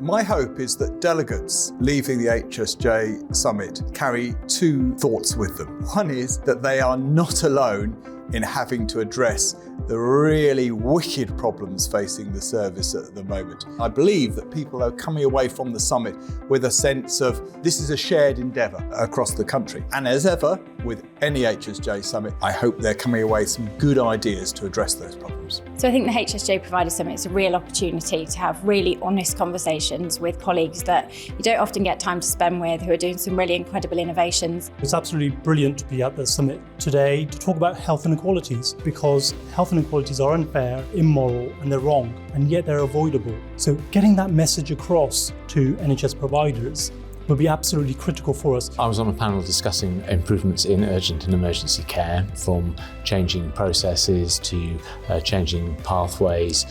My hope is that delegates leaving the HSJ Summit carry two thoughts with them. One is that they are not alone in having to address the really wicked problems facing the service at the moment. I believe that people are coming away from the summit with a sense of this is a shared endeavour across the country. And as ever, with any HSJ Summit, I hope they're coming away with some good ideas to address those problems. So I think the HSJ Provider Summit is a real opportunity to have really honest conversations with colleagues that you don't often get time to spend with, who are doing some really incredible innovations. It's absolutely brilliant to be at the summit today to talk about health inequalities, because health inequalities are unfair, immoral, and they're wrong, and yet they're avoidable. So getting that message across to NHS providers will be absolutely critical for us. I was on a panel discussing improvements in urgent and emergency care, from changing processes to changing pathways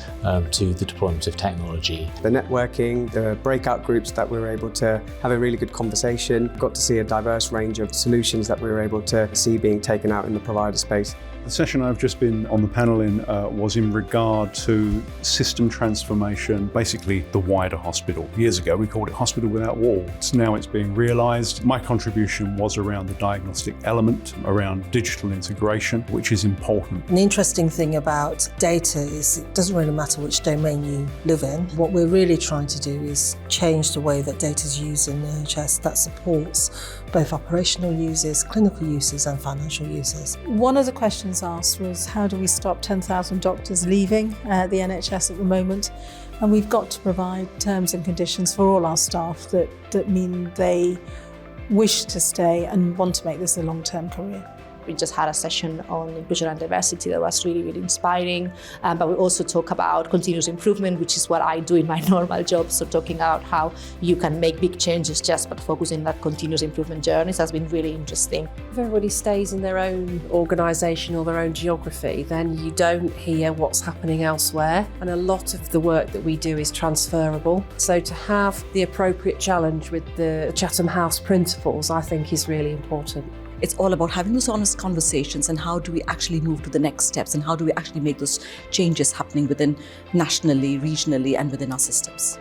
to the deployment of technology. The networking, the breakout groups that we were able to have a really good conversation, got to see a diverse range of solutions that we were able to see being taken out in the provider space. The session I've just been on the panel in was in regard to system transformation, basically the wider hospital. Years ago we called it hospital without walls. Now it's being realised. My contribution was around the diagnostic element, around digital integration, which is important. An interesting thing about data is it doesn't really matter which domain you live in. What we're really trying to do is change the way that data is used in the NHS that supports both operational users, clinical users and financial users. One of the questions asked was, how do we stop 10,000 doctors leaving the NHS at the moment? And we've got to provide terms and conditions for all our staff that mean they wish to stay and want to make this a long-term career. We just had a session on inclusion and diversity that was really, really inspiring. But we also talk about continuous improvement, which is what I do in my normal job. So talking about how you can make big changes just by focusing on that continuous improvement journeys has been really interesting. If everybody stays in their own organisation or their own geography, then you don't hear what's happening elsewhere. And a lot of the work that we do is transferable. So to have the appropriate challenge with the Chatham House principles, I think is really important. It's all about having those honest conversations and how do we actually move to the next steps and how do we actually make those changes happening within nationally, regionally and within our systems.